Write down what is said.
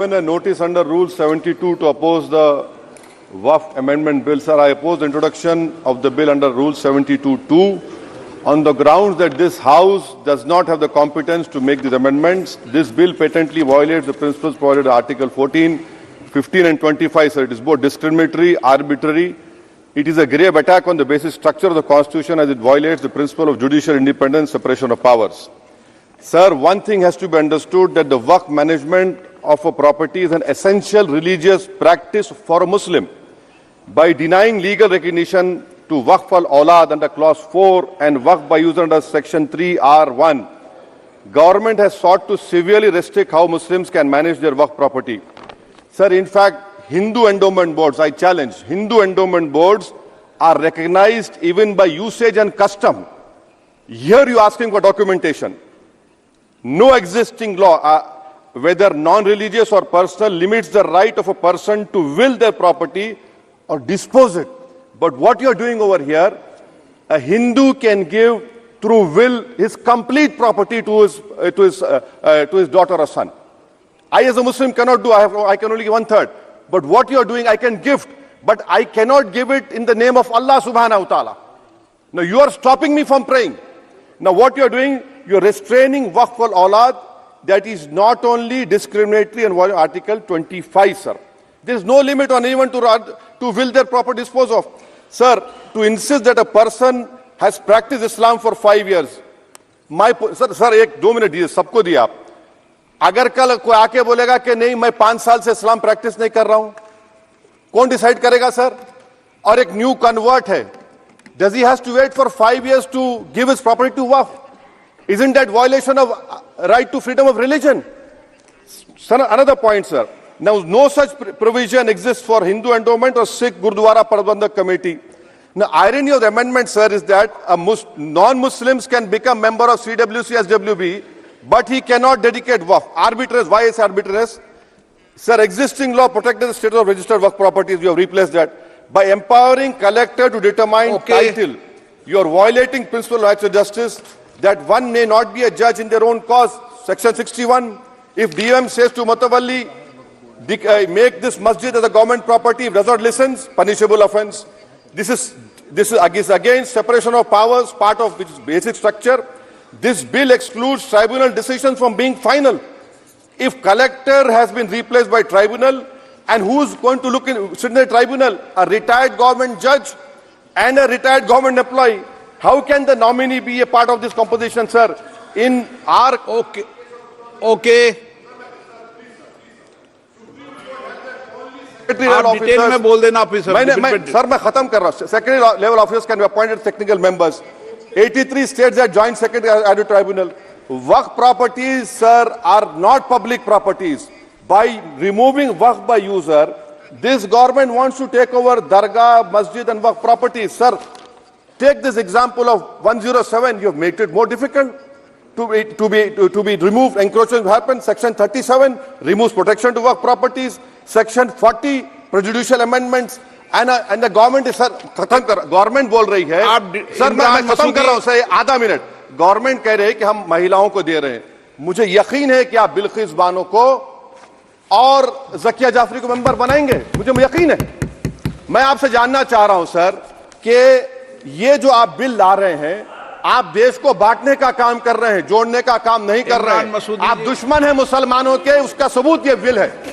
Given a notice under Rule 72 to oppose the WAF Amendment Bill, sir, I oppose the introduction of the bill under Rule 72(2) on the grounds that this House does not have the competence to make these amendments. This bill patently violates the principles provided in Article 14, 15 and 25, sir. It is both discriminatory, arbitrary. It is a grave attack on the basic structure of the Constitution as it violates the principle of judicial independence, separation of powers. Sir, one thing has to be understood, that the Waqf management of a property is an essential religious practice for a Muslim. By denying legal recognition to Waqf al-Awlad under Clause 4 and Waqf by user under Section 3(r)(1), government has sought to severely restrict how Muslims can manage their Waqf property. Sir, in fact, Hindu endowment boards, I challenge, Hindu endowment boards are recognized even by usage and custom. Here you are asking for documentation. No existing law, whether non-religious or personal, limits the right of a person to will their property or dispose it. But what you are doing over here, a Hindu can give through will his complete property to his daughter or son. I as a Muslim cannot do, I can only give 1/3. But what you are doing, I can gift, but I cannot give it in the name of Allah subhanahu wa ta'ala. Now you are stopping me from praying. Now what you are doing, you are restraining Waqf al-Awlad. That is not only discriminatory and violating Article 25, sir. There is no limit on anyone to will their property dispose of. Sir, to insist that a person has practiced Islam for 5 years, sir, एक 2 minute दिए, सबको दिया आप. अगर कल कोई आके बोलेगा कि नहीं मैं 5 साल से इस्लाम प्रैक्टिस नहीं कर रहा हूं, कौन डिसाइड करेगा सर? और एक न्यू कन्वर्ट है, does he has to wait for 5 years to give his property to Waqf? Isn't that violation of right to freedom of religion? Sir, another point, sir. Now, no such provision exists for Hindu endowment or Sikh Gurdwara Prabandhak Committee. Now, irony of the amendment, sir, is that non-Muslims can become member of CWC, SWB, but he cannot dedicate Waqf. Arbitrary. Why is arbitrary? Sir, existing law protected the status of registered Waqf properties. You have replaced that. By empowering collector to determine title, you are violating principle of rights of justice, that one may not be a judge in their own cause. Section 61. If DOM says to Mutawalli, make this masjid as a government property, if does not listens, punishable offense. This is against separation of powers, part of which is basic structure. This bill excludes tribunal decisions from being final. If collector has been replaced by tribunal, and who is going to sit in the tribunal? A retired government judge and a retired government employee. How can the nominee be a part of this composition, sir? In our... Okay. आप detail में बोल देना officer. Sir मैं खत्म कर रहा हूं. Secretary level officers can be appointed technical members. 83 states that joint secretary added tribunal. Waqf properties, sir, are not public properties. By removing Waqf by user, this government wants to take over Dargah, Masjid and Waqf properties, sir. Take this example of 107. You have made it more difficult to be removed. Encroachment happens. Section 37 removes protection to Waqf properties. Section 40 prejudicial amendments. And the government is, sir, government बोल रही है. Sir मैं खत्म कर रहा हूं sir, आधा minute. Government कह रहे हैं कि हम महिलाओं को दे रहे हैं. मुझे यकीन है कि आप बिल्किस बानो को और जकिया जाफरी को मेंबर बनाएंगे. मुझे यकीन है. मैं आपसे जानना चाह रहा हूं सर कि ये जो आप बिल ला रहे हैं, आप देश को बांटने का काम कर रहे हैं, जोड़ने का काम नहीं कर रहे हैं. आप दुश्मन हैं मुसलमानों के, उसका सबूत ये बिल है.